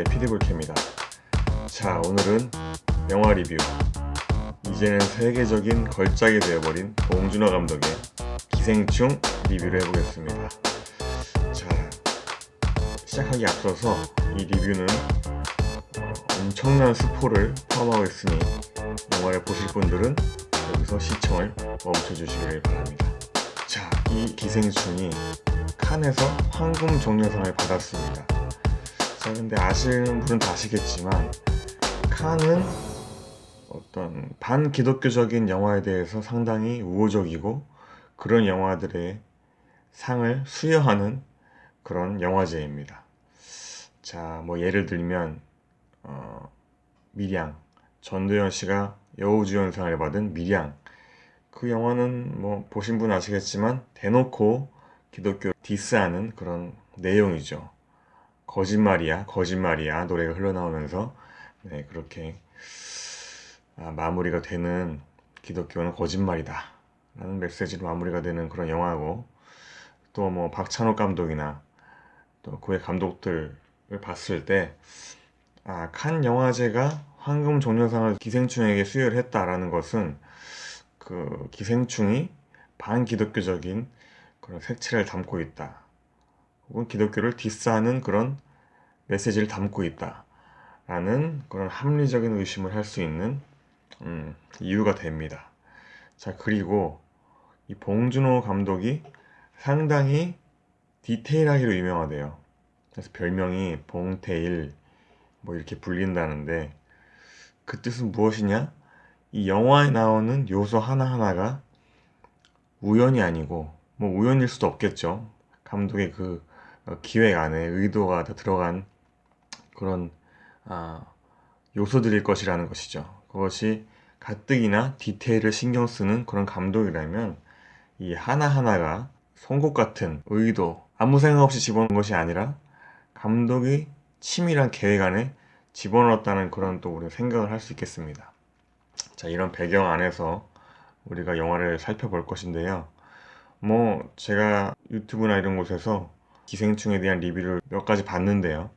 피디볼케입니다. 자, 오늘은 영화 리뷰. 이제는 세계적인 걸작이 되어버린 봉준호 감독의 기생충 리뷰를 해보겠습니다. 자, 시작하기 앞서서 이 리뷰는 엄청난 스포를 포함하고 있으니 영화를 보실 분들은 여기서 시청을 멈춰주시길 바랍니다. 자, 이 기생충이 칸에서 황금 종려상을 받았습니다. 자, 근데 아시는 분은 다 아시겠지만 칸은 어떤 반기독교적인 영화에 대해서 상당히 우호적이고 그런 영화들의 상을 수여하는 그런 영화제입니다. 자, 뭐 예를 들면 밀양, 전도연 씨가 여우주연상을 받은 밀양. 그 영화는 뭐 보신 분 아시겠지만 대놓고 기독교 디스하는 그런 내용이죠. 거짓말이야, 거짓말이야 노래가 흘러나오면서 그렇게 마무리가 되는 기독교는 거짓말이다 라는 메시지로 마무리가 되는 그런 영화고, 또 뭐 박찬욱 감독이나 또 그의 감독들을 봤을 때 칸 영화제가 황금 종려상을 기생충에게 수여를 했다라는 것은 그 기생충이 반기독교적인 그런 색채를 담고 있다, 혹은 기독교를 디스하는 그런 메시지를 담고 있다 라는 그런 합리적인 의심을 할 수 있는 이유가 됩니다. 자, 그리고 이 봉준호 감독이 상당히 디테일하기로 유명하대요. 그래서 별명이 봉테일 뭐 이렇게 불린다는데, 그 뜻은 무엇이냐? 이 영화에 나오는 요소 하나하나가 우연이 아니고, 뭐 우연일 수도 없겠죠. 감독의 그 기획 안에 의도가 다 들어간 그런 요소들일 것이라는 것이죠. 그것이 가뜩이나 디테일을 신경 쓰는 그런 감독이라면 이 하나하나가 송곳 같은 의도, 아무 생각 없이 집어넣은 것이 아니라 감독이 치밀한 계획 안에 집어넣었다는 그런 또 우리가 생각을 할 수 있겠습니다. 자, 이런 배경 안에서 우리가 영화를 살펴볼 것인데요. 뭐 제가 유튜브나 이런 곳에서 기생충에 대한 리뷰를 몇 가지 봤는데요.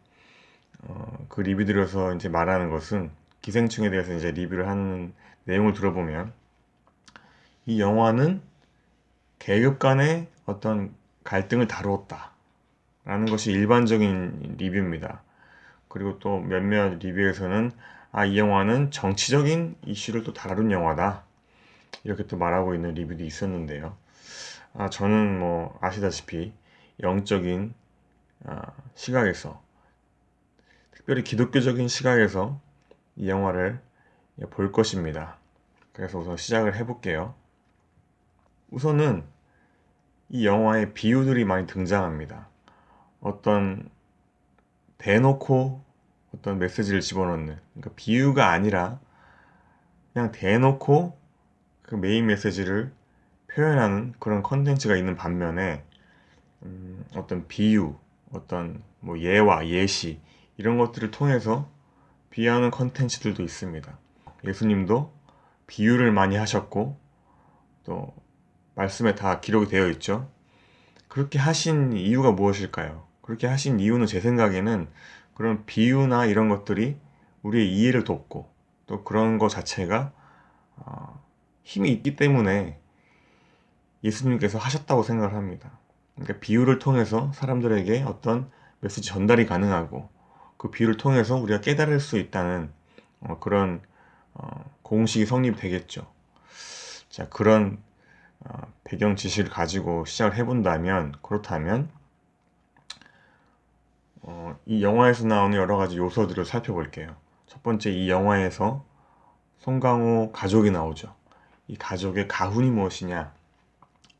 그 리뷰들에서 이제 말하는 것은, 기생충에 대해서 이제 리뷰를 하는 내용을 들어보면 이 영화는 계급 간의 어떤 갈등을 다루었다 라는 것이 일반적인 리뷰입니다. 그리고 또 몇몇 리뷰에서는 이 영화는 정치적인 이슈를 또 다룬 영화다 이렇게 또 말하고 있는 리뷰도 있었는데요. 저는 뭐 아시다시피 영적인 시각에서, 특별히 기독교적인 시각에서 이 영화를 볼 것입니다. 그래서 우선 시작을 해볼게요. 우선은 이 영화에 비유들이 많이 등장합니다. 어떤 대놓고 어떤 메시지를 집어넣는, 그러니까 비유가 아니라 그냥 대놓고 그 메인 메시지를 표현하는 그런 컨텐츠가 있는 반면에 어떤 비유, 어떤 뭐 예화, 예시 이런 것들을 통해서 비유하는 컨텐츠들도 있습니다. 예수님도 비유를 많이 하셨고 또 말씀에 다 기록이 되어 있죠. 그렇게 하신 이유가 무엇일까요? 그렇게 하신 이유는 제 생각에는 그런 비유나 이런 것들이 우리의 이해를 돕고 또 그런 것 자체가 힘이 있기 때문에 예수님께서 하셨다고 생각을 합니다. 그러니까 비유를 통해서 사람들에게 어떤 메시지 전달이 가능하고 그 비유를 통해서 우리가 깨달을 수 있다는 그런 공식이 성립되겠죠. 자, 그런 배경 지식을 가지고 시작을 해본다면, 그렇다면 이 영화에서 나오는 여러 가지 요소들을 살펴볼게요. 첫 번째, 이 영화에서 송강호 가족이 나오죠. 이 가족의 가훈이 무엇이냐?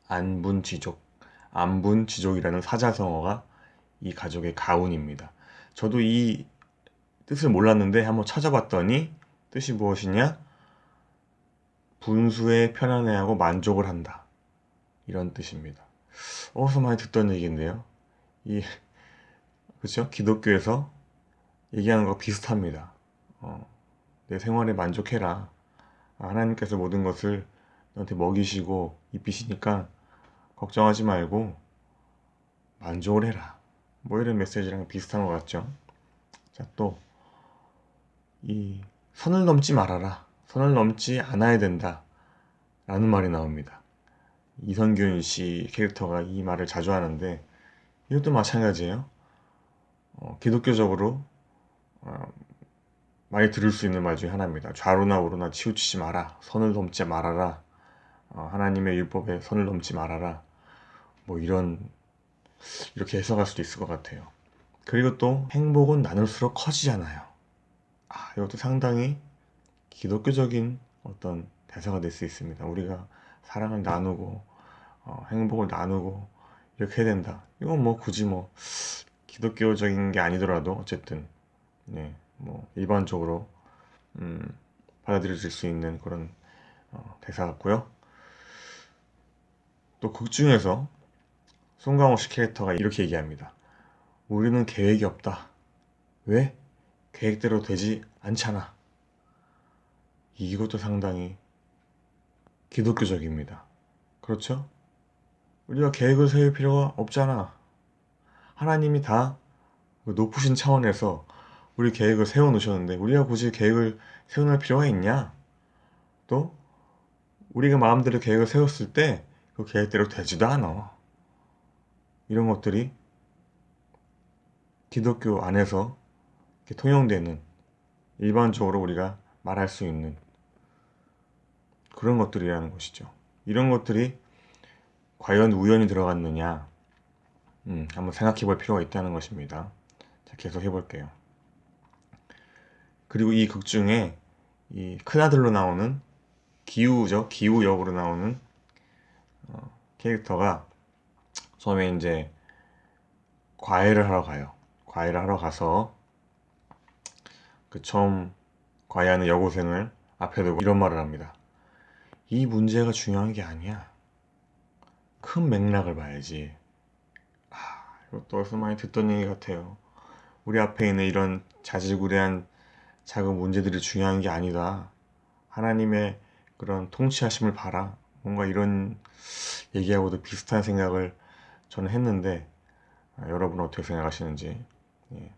안분지족, 안분지족이라는 사자성어가 이 가족의 가훈입니다. 저도 이 뜻을 몰랐는데 한번 찾아봤더니 뜻이 무엇이냐? 분수에 편안해하고 만족을 한다, 이런 뜻입니다. 어디서 많이 듣던 얘기인데요. 그렇죠? 기독교에서 얘기하는 거 비슷합니다. 내 생활에 만족해라. 하나님께서 모든 것을 너한테 먹이시고 입히시니까 걱정하지 말고 만족을 해라. 뭐 이런 메시지랑 비슷한 것 같죠? 자, 또 이 선을 넘지 말아라. 선을 넘지 않아야 된다. 라는 말이 나옵니다. 이성균 씨 캐릭터가 이 말을 자주 하는데 이것도 마찬가지예요. 기독교적으로 어, 많이 들을 수 있는 말 중에 하나입니다. 좌로나 우로나 치우치지 마라. 선을 넘지 말아라. 하나님의 율법에 선을 넘지 말아라. 뭐 이렇게 해석할 수도 있을 것 같아요. 그리고 또 행복은 나눌수록 커지잖아요. 이것도 상당히 기독교적인 어떤 대사가 될 수 있습니다. 우리가 사랑을 나누고 행복을 나누고 이렇게 해야 된다. 이건 뭐 굳이 뭐 기독교적인 게 아니더라도 어쨌든 네, 뭐 일반적으로 받아들여질 수 있는 그런 대사 같고요. 또 극 중에서 송강호 씨 캐릭터가 이렇게 얘기합니다. 우리는 계획이 없다. 왜? 계획대로 되지 않잖아. 이것도 상당히 기독교적입니다. 그렇죠? 우리가 계획을 세울 필요가 없잖아. 하나님이 다 높으신 차원에서 우리 계획을 세워놓으셨는데 우리가 굳이 계획을 세워놓을 필요가 있냐? 또 우리가 마음대로 계획을 세웠을 때 그 계획대로 되지도 않아. 이런 것들이 기독교 안에서 이렇게 통용되는 일반적으로 우리가 말할 수 있는 그런 것들이라는 것이죠. 이런 것들이 과연 우연히 들어갔느냐 한번 생각해 볼 필요가 있다는 것입니다. 자, 계속 해볼게요. 그리고 이 극 중에 이 큰아들로 나오는 기우죠. 기우 역으로 나오는 캐릭터가 처음에 이제 과외를 하러 가요. 과외를 하러 가서 그 처음 과외하는 여고생을 앞에 두고 이런 말을 합니다. 이 문제가 중요한 게 아니야. 큰 맥락을 봐야지. 이것도 어디서 많이 듣던 얘기 같아요. 우리 앞에 있는 이런 자질구레한 작은 문제들이 중요한 게 아니다. 하나님의 그런 통치하심을 봐라. 뭔가 이런 얘기하고도 비슷한 생각을 저는 했는데 여러분은 어떻게 생각하시는지. 예.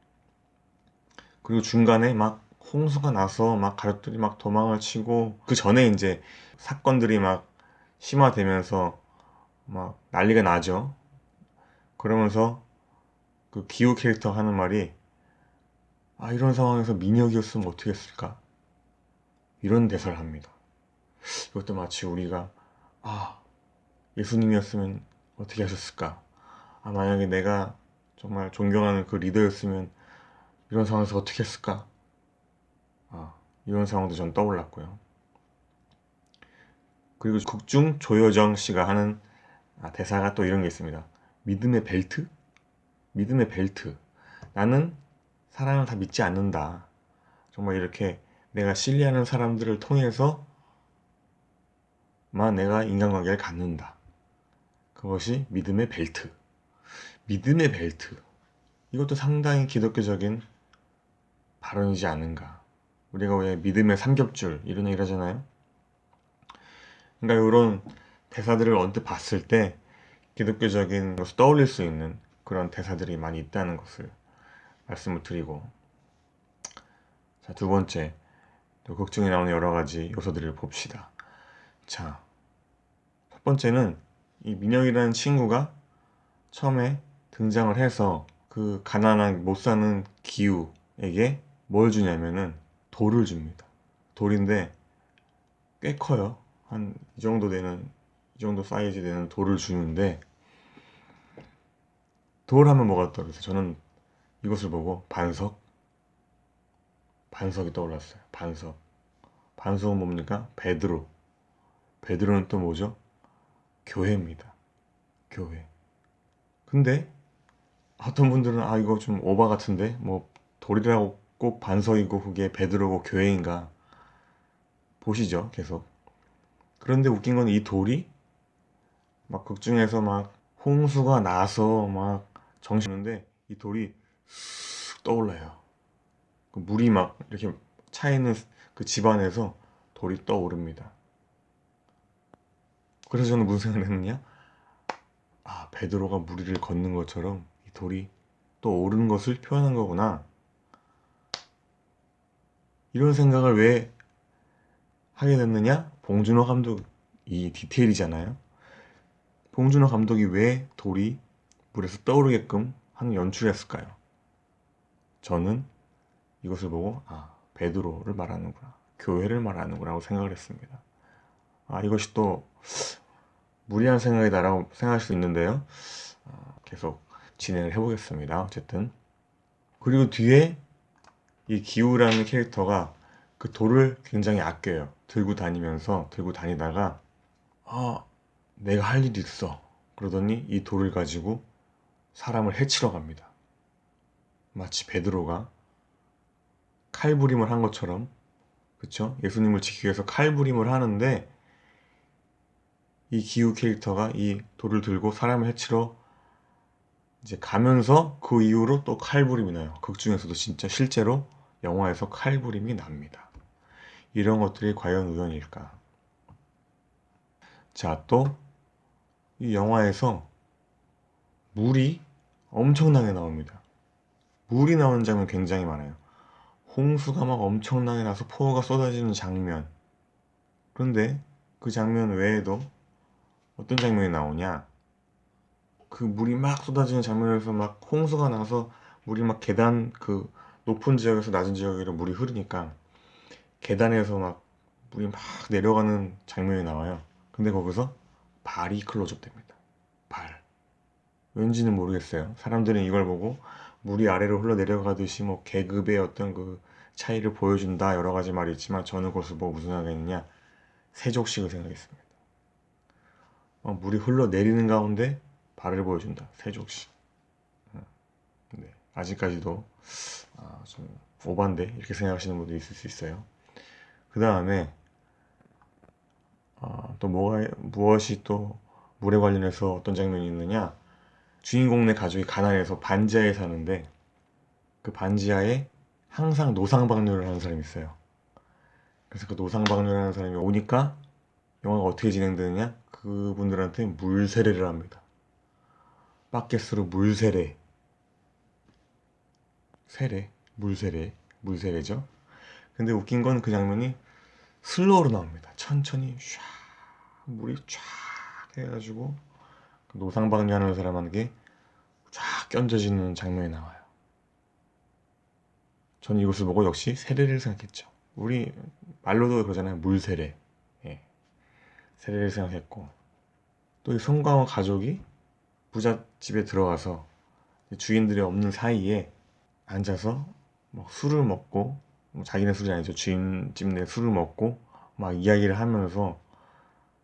그리고 중간에 막 홍수가 나서 막 가족들이 막 도망을 치고 그 전에 이제 사건들이 막 심화되면서 막 난리가 나죠. 그러면서 그 기호 캐릭터 하는 말이 이런 상황에서 민혁이었으면 어떻게 했을까? 이런 대사를 합니다. 이것도 마치 우리가 예수님이었으면 어떻게 하셨을까? 만약에 내가 정말 존경하는 그 리더였으면 이런 상황에서 어떻게 했을까? 이런 상황도 전 떠올랐고요. 그리고 극중 조여정 씨가 하는 대사가 또 이런 게 있습니다. 믿음의 벨트? 믿음의 벨트. 나는 사랑을 다 믿지 않는다. 정말 이렇게 내가 신뢰하는 사람들을 통해서만 내가 인간관계를 갖는다. 그것이 믿음의 벨트. 믿음의 벨트. 이것도 상당히 기독교적인 발언이지 않은가. 우리가 왜 믿음의 삼겹줄 이런 얘기를 하잖아요. 그러니까 이런 대사들을 언뜻 봤을 때 기독교적인 것을 떠올릴 수 있는 그런 대사들이 많이 있다는 것을 말씀을 드리고, 자, 두 번째, 또 극 중에 나오는 여러 가지 요소들을 봅시다. 자, 첫 번째는 이 민혁이라는 친구가 처음에 등장을 해서 그 가난한 못 사는 기우에게 뭘 주냐면은 돌을 줍니다. 돌인데 꽤 커요. 한 이 정도 사이즈 되는 돌을 주는데, 돌 하면 뭐가 떠오르세요? 저는 이것을 보고 반석이 떠올랐어요. 반석은 뭡니까? 베드로는 또 뭐죠? 교회입니다. 교회. 근데 어떤 분들은 이거 좀 오바 같은데 뭐 돌이라고 꼭 반석이고 그게 베드로고 교회인가 보시죠, 계속. 그런데 웃긴 건 이 돌이 막 극중에서 막 홍수가 나서 막 정신인데 이 돌이 쑥 떠올라요. 그 물이 막 이렇게 차 있는 그 집안에서 돌이 떠오릅니다. 그래서 저는 무슨 생각을 했느냐? 베드로가 물 위를 걷는 것처럼 이 돌이 또 오르는 것을 표현한 거구나. 이런 생각을 왜 하게 됐느냐? 봉준호 감독 이 디테일이잖아요. 봉준호 감독이 왜 돌이 물에서 떠오르게끔 하는 연출을 했을까요? 저는 이것을 보고 베드로를 말하는구나, 교회를 말하는구나 하고 생각을 했습니다. 이것이 또 무리한 생각이다라고 생각할 수 있는데요. 계속 진행을 해보겠습니다. 어쨌든 그리고 뒤에 이 기우라는 캐릭터가 그 돌을 굉장히 아껴요. 들고 다니다가 내가 할 일이 있어 그러더니 이 돌을 가지고 사람을 해치러 갑니다. 마치 베드로가 칼부림을 한 것처럼, 그쵸? 예수님을 지키기 위해서 칼부림을 하는데 이 기우 캐릭터가 이 돌을 들고 사람을 해치러 이제 가면서 그 이후로 또 칼부림이 나요. 극 중에서도 진짜 실제로 영화에서 칼부림이 납니다. 이런 것들이 과연 우연일까? 자, 또 이 영화에서 물이 엄청나게 나옵니다. 물이 나오는 장면 굉장히 많아요. 홍수가 막 엄청나게 나서 폭우가 쏟아지는 장면. 그런데 그 장면 외에도 어떤 장면이 나오냐? 그 물이 막 쏟아지는 장면에서 막 홍수가 나서 물이 막 계단, 그 높은 지역에서 낮은 지역으로 물이 흐르니까 계단에서 막 물이 막 내려가는 장면이 나와요. 근데 거기서 발이 클로즈업 됩니다. 발. 왠지는 모르겠어요. 사람들은 이걸 보고 물이 아래로 흘러 내려가듯이 뭐 계급의 어떤 그 차이를 보여준다 여러 가지 말이 있지만, 저는 그것을 보고 무슨 생각했느냐, 세족식을 생각했습니다. 물이 흘러 내리는 가운데 발을 보여준다. 세족식. 네, 아직까지도 좀 오반데 이렇게 생각하시는 분도 있을 수 있어요. 그 다음에 또 무엇이 또 물에 관련해서 어떤 장면이 있느냐, 주인공네 가족이 가난해서 반지하에 사는데 그 반지하에 항상 노상방뇨를 하는 사람이 있어요. 그래서 그 노상방뇨를 하는 사람이 오니까 영화가 어떻게 진행되느냐, 그분들한테 물세례를 합니다. 바켓으로 물세례, 물세례죠. 근데 웃긴 건 그 장면이 슬로우로 나옵니다. 천천히 샤 물이 쫙 해가지고 그 노상방뇨하는 사람한테 쫙 끼얹어지는 장면이 나와요. 저는 이것을 보고 역시 세례를 생각했죠. 우리 말로도 그러잖아요. 물세례. 예, 세례를 생각했고, 또 이 송강호 가족이 부잣집에 들어가서 주인들이 없는 사이에 앉아서 막 술을 먹고, 자기네 술이 아니죠. 주인집 내 술을 먹고 막 이야기를 하면서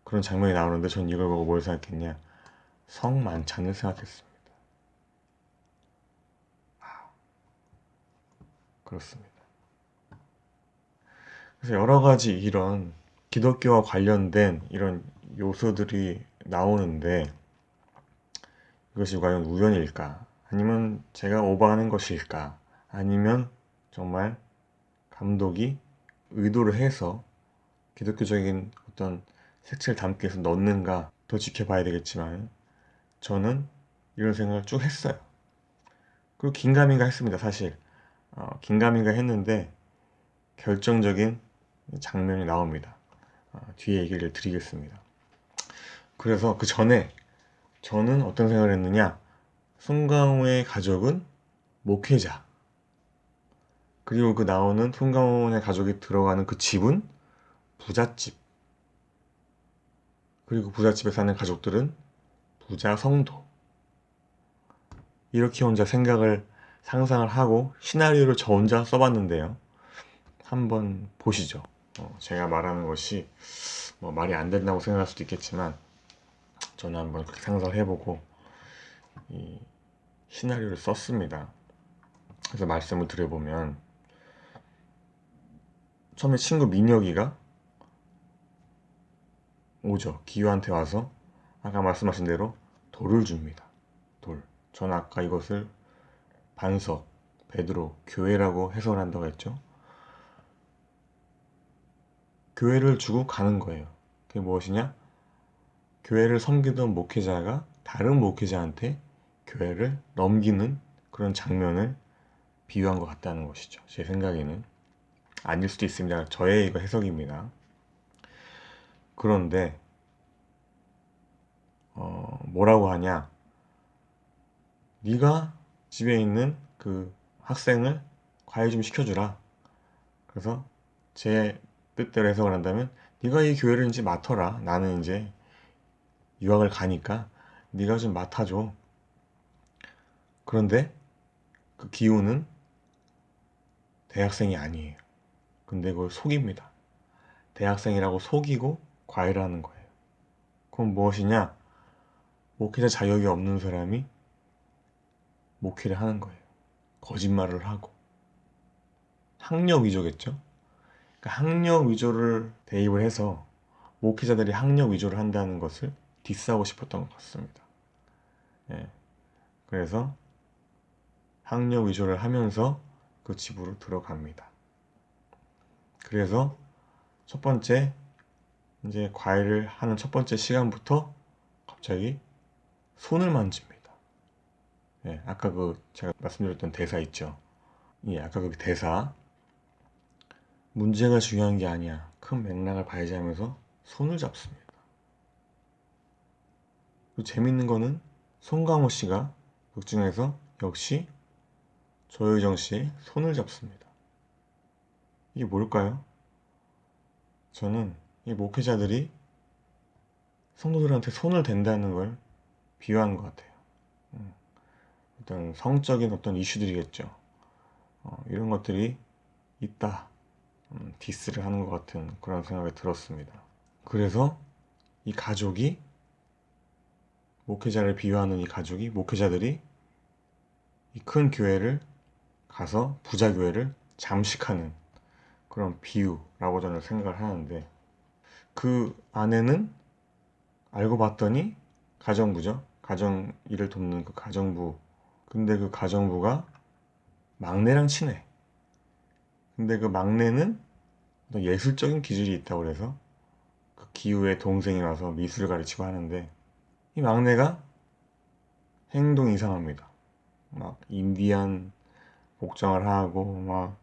그런 장면이 나오는데, 전 이걸 보고 뭘 생각했냐, 성만찬을 생각했습니다. 그렇습니다. 그래서 여러 가지 이런 기독교와 관련된 이런 요소들이 나오는데, 이것이 과연 우연일까? 아니면 제가 오버하는 것일까? 아니면 정말 감독이 의도를 해서 기독교적인 어떤 색채를 담기 위해서 넣는가, 더 지켜봐야 되겠지만, 저는 이런 생각을 쭉 했어요. 그리고 긴가민가 했습니다. 사실 긴가민가 했는데 결정적인 장면이 나옵니다. 뒤에 얘기를 드리겠습니다. 그래서 그 전에 저는 어떤 생각을 했느냐, 송강호의 가족은 목회자, 그리고 그 나오는 송강호의 가족이 들어가는 그 집은 부잣집, 그리고 부잣집에 사는 가족들은 부자 성도, 이렇게 혼자 상상을 하고 시나리오를 저 혼자 써봤는데요. 한번 보시죠. 제가 말하는 것이 말이 안 된다고 생각할 수도 있겠지만, 저는 한번 그렇게 상상을 해보고 이 시나리오를 썼습니다. 그래서 말씀을 드려보면, 처음에 친구 민혁이가 오죠. 기우한테 와서 아까 말씀하신 대로 돌을 줍니다. 돌. 전 아까 이것을 반석, 베드로, 교회라고 해석한다고 했죠. 교회를 주고 가는 거예요. 그게 무엇이냐? 교회를 섬기던 목회자가 다른 목회자한테 교회를 넘기는 그런 장면을 비유한 것 같다는 것이죠. 제 생각에는. 아닐 수도 있습니다. 저의 이거 해석입니다. 그런데 뭐라고 하냐? 네가 집에 있는 그 학생을 과외 좀 시켜주라. 그래서 제 뜻대로 해석을 한다면 네가 이 교회를 이제 맡아라. 나는 이제 유학을 가니까 네가 좀 맡아줘. 그런데 그 기우는 대학생이 아니에요. 근데 그걸 속입니다. 대학생이라고 속이고 과외를 하는 거예요. 그럼 무엇이냐? 목회자 자격이 없는 사람이 목회를 하는 거예요. 거짓말을 하고. 학력 위조겠죠? 그러니까 학력 위조를 대입을 해서 목회자들이 학력 위조를 한다는 것을 디스하고 싶었던 것 같습니다. 예. 그래서 학력 위조를 하면서 그 집으로 들어갑니다. 그래서 첫 번째 이제 과외를 하는 첫 번째 시간부터 갑자기 손을 만집니다. 예, 아까 그 제가 말씀드렸던 대사 있죠. 예, 아까 그 대사 문제가 중요한 게 아니야. 큰 맥락을 봐야지 하면서 손을 잡습니다. 그리고 재밌는 거는 송강호 씨가 극 중에서 역시 조효정 씨의 손을 잡습니다. 이게 뭘까요? 저는 이 목회자들이 성도들한테 손을 댄다는 걸 비유하는 것 같아요. 어떤 성적인 어떤 이슈들이겠죠. 이런 것들이 있다. 디스를 하는 것 같은 그런 생각이 들었습니다. 그래서 이 가족이 목회자를 비유하는 이 가족이 목회자들이 이 큰 교회를 가서 부자 교회를 잠식하는 그런 비유라고 저는 생각을 하는데 그 아내는 알고 봤더니 가정부죠. 가정 일을 돕는 그 가정부. 근데 그 가정부가 막내랑 친해. 근데 그 막내는 어떤 예술적인 기질이 있다고 그래서 그 기후의 동생이 와서 미술을 가르치고 하는데 이 막내가 행동이 이상합니다. 막 인디안 복장을 하고 막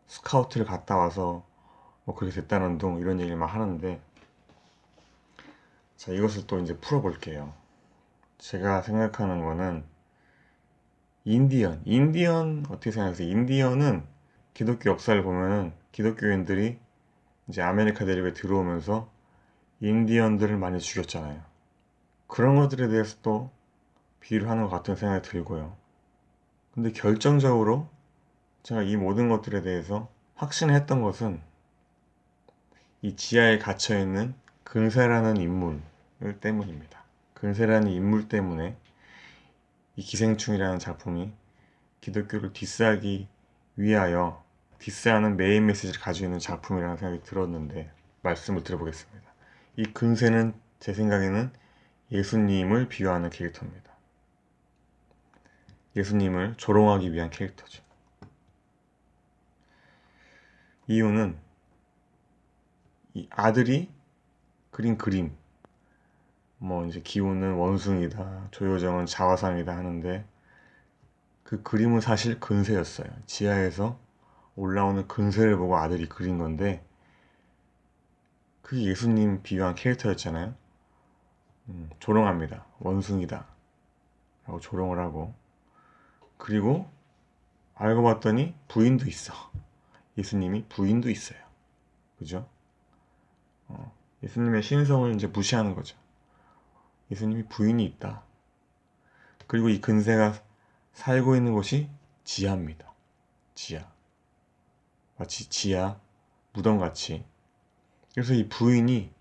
스카우트를 갔다 와서 뭐 그렇게 됐다는 둥 이런 얘기를 막 하는데 자 이것을 또 이제 풀어볼게요. 제가 생각하는 거는 인디언 어떻게 생각하세요? 인디언은 기독교 역사를 보면은 기독교인들이 이제 아메리카 대륙에 들어오면서 인디언들을 많이 죽였잖아요. 그런 것들에 대해서 또 비유를 하는 것 같은 생각이 들고요. 근데 결정적으로 제가 이 모든 것들에 대해서 확신했던 것은 이 지하에 갇혀있는 근세라는 인물 때문입니다. 근세라는 인물 때문에 이 기생충이라는 작품이 기독교를 디스하기 위하여 디스하는 메인 메시지를 가지고 있는 작품이라는 생각이 들었는데 말씀을 드려보겠습니다. 이 근세는 제 생각에는 예수님을 비유하는 캐릭터입니다. 예수님을 조롱하기 위한 캐릭터죠. 이유는 이 아들이 그린 그림, 뭐 이제 기우는 원숭이다, 조효정은 자화상이다 하는데 그 그림은 사실 근세였어요. 지하에서 올라오는 근세를 보고 아들이 그린 건데 그게 예수님 비유한 캐릭터였잖아요. 조롱합니다. 원숭이다 라고 조롱을 하고 그리고 알고 봤더니 부인도 있어. 예수님이 부인도 있어요. 그죠? 예수님의 신성을 이제 무시하는 거죠. 예수님이 부인이 있다. 그리고 이 근세가 살고 있는 곳이 지하입니다. 지하. 마치 지하, 무덤같이. 그래서 이 부인이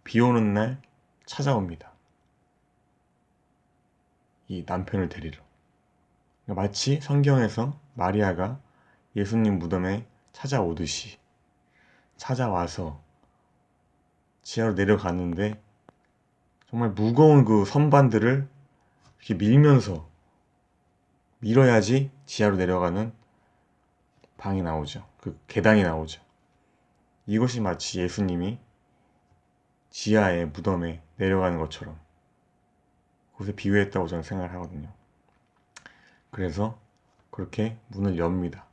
비 오는 날 찾아옵니다. 이 남편을 데리러. 그러니까 마치 성경에서 마리아가 예수님 무덤에 찾아오듯이 찾아와서 지하로 내려갔는데 정말 무거운 그 선반들을 이렇게 밀면서 밀어야지 지하로 내려가는 방이 나오죠. 그 계단이 나오죠. 이것이 마치 예수님이 지하의 무덤에 내려가는 것처럼 그것에 비유했다고 저는 생각을 하거든요. 그래서 그렇게 문을 엽니다.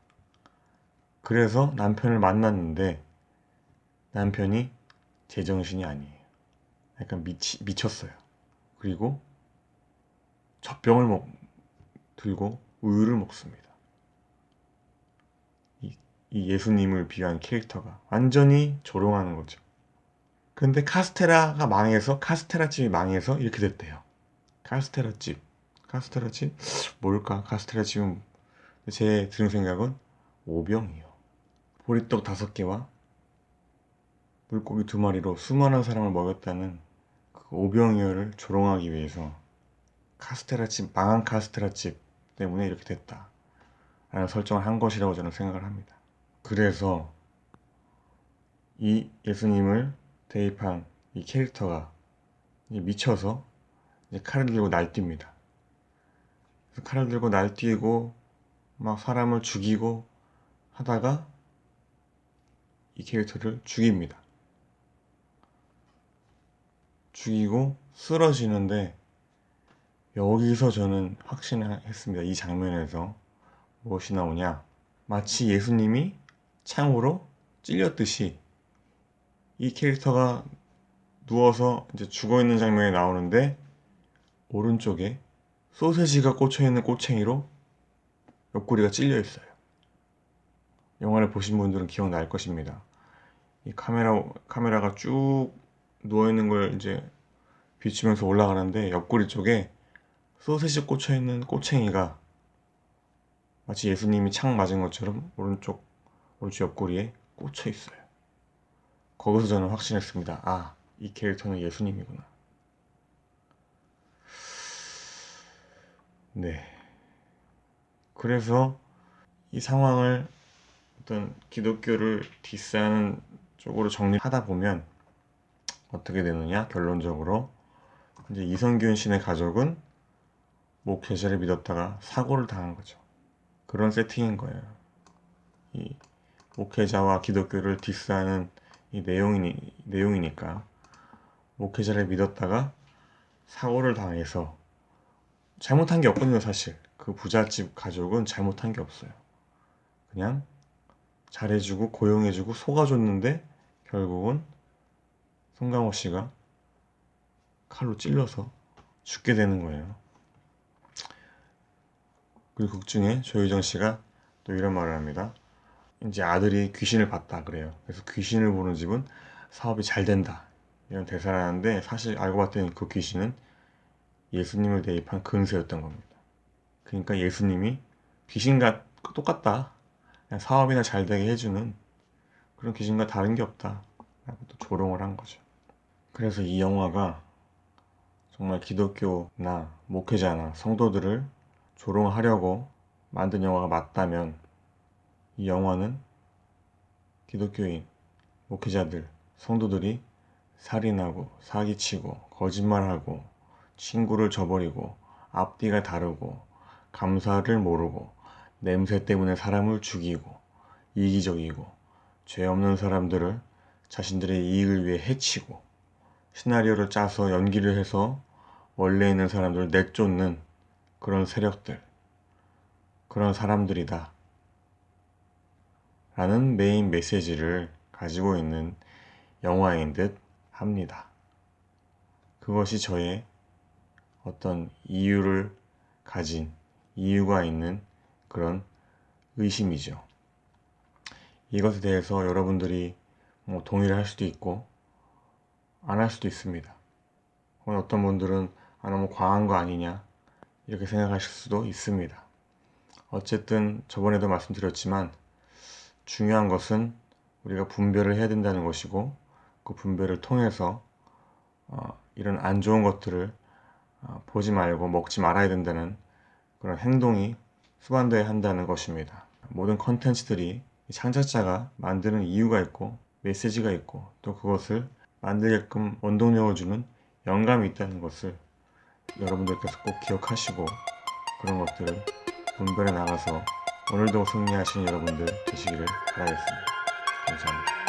그래서 남편을 만났는데 남편이 제정신이 아니에요. 약간 미쳤어요. 그리고 젖병을 들고 우유를 먹습니다. 이 예수님을 비유한 캐릭터가 완전히 조롱하는 거죠. 근데 카스테라집이 망해서 이렇게 됐대요. 카스테라집 뭘까? 카스테라집은 제 드는 생각은 오병이요. 보리떡 5개와 물고기 2마리로 수많은 사람을 먹였다는 그 오병이어를 조롱하기 위해서 망한 카스테라집 때문에 이렇게 됐다 라는 설정을 한 것이라고 저는 생각을 합니다. 그래서 이 예수님을 대입한 이 캐릭터가 미쳐서 이제 칼을 들고 날뜁니다. 그래서 칼을 들고 날뛰고 막 사람을 죽이고 하다가 이 캐릭터를 죽입니다. 죽이고 쓰러지는데 여기서 저는 확신했습니다. 이 장면에서 무엇이 나오냐? 마치 예수님이 창으로 찔렸듯이 이 캐릭터가 누워서 이제 죽어있는 장면이 나오는데 오른쪽에 소세지가 꽂혀있는 꼬챙이로 옆구리가 찔려있어요. 영화를 보신 분들은 기억날 것입니다. 이 카메라가 쭉 누워있는 걸 이제 비추면서 올라가는데 옆구리 쪽에 소세지 꽂혀있는 꼬챙이가 마치 예수님이 창 맞은 것처럼 오른쪽 옆구리에 꽂혀있어요. 거기서 저는 확신했습니다. 아, 이 캐릭터는 예수님이구나. 네. 그래서 이 상황을 어떤 기독교를 디스하는 쪽으로 정리하다 보면 어떻게 되느냐? 결론적으로 이제 이성균 씨네 가족은 목회자를 믿었다가 사고를 당한 거죠. 그런 세팅인 거예요. 이 목회자와 기독교를 디스하는 이 내용이니까 목회자를 믿었다가 사고를 당해서 잘못한 게 없거든요. 사실 그 부잣집 가족은 잘못한 게 없어요. 그냥 잘해주고 고용해주고 속아줬는데 결국은 송강호 씨가 칼로 찔러서 죽게 되는 거예요. 그리고 극 중에 조유정 씨가 또 이런 말을 합니다. 이제 아들이 귀신을 봤다 그래요. 그래서 귀신을 보는 집은 사업이 잘 된다 이런 대사를 하는데 사실 알고 봤더니 그 귀신은 예수님을 대입한 근세였던 겁니다. 그러니까 예수님이 귀신과 똑같다. 그냥 사업이나 잘 되게 해주는 그런 귀신과 다른 게 없다 라고 또 조롱을 한 거죠. 그래서 이 영화가 정말 기독교나 목회자나 성도들을 조롱하려고 만든 영화가 맞다면 이 영화는 기독교인, 목회자들, 성도들이 살인하고 사기치고 거짓말하고 친구를 저버리고 앞뒤가 다르고 감사를 모르고 냄새 때문에 사람을 죽이고 이기적이고 죄 없는 사람들을 자신들의 이익을 위해 해치고 시나리오를 짜서 연기를 해서 원래 있는 사람들을 내쫓는 그런 세력들, 그런 사람들이다 라는 메인 메시지를 가지고 있는 영화인 듯 합니다. 그것이 저의 어떤 이유가 있는 그런 의심이죠. 이것에 대해서 여러분들이 동의를 할 수도 있고 안 할 수도 있습니다. 어떤 분들은 너무 과한 거 아니냐 이렇게 생각하실 수도 있습니다. 어쨌든 저번에도 말씀드렸지만 중요한 것은 우리가 분별을 해야 된다는 것이고 그 분별을 통해서 이런 안 좋은 것들을 보지 말고 먹지 말아야 된다는 그런 행동이 수반되어야 한다는 것입니다. 모든 컨텐츠들이 창작자가 만드는 이유가 있고 메시지가 있고 또 그것을 만들게끔 원동력을 주는 영감이 있다는 것을 여러분들께서 꼭 기억하시고 그런 것들을 분별해 나가서 오늘도 승리하시는 여러분들 되시기를 바라겠습니다. 감사합니다.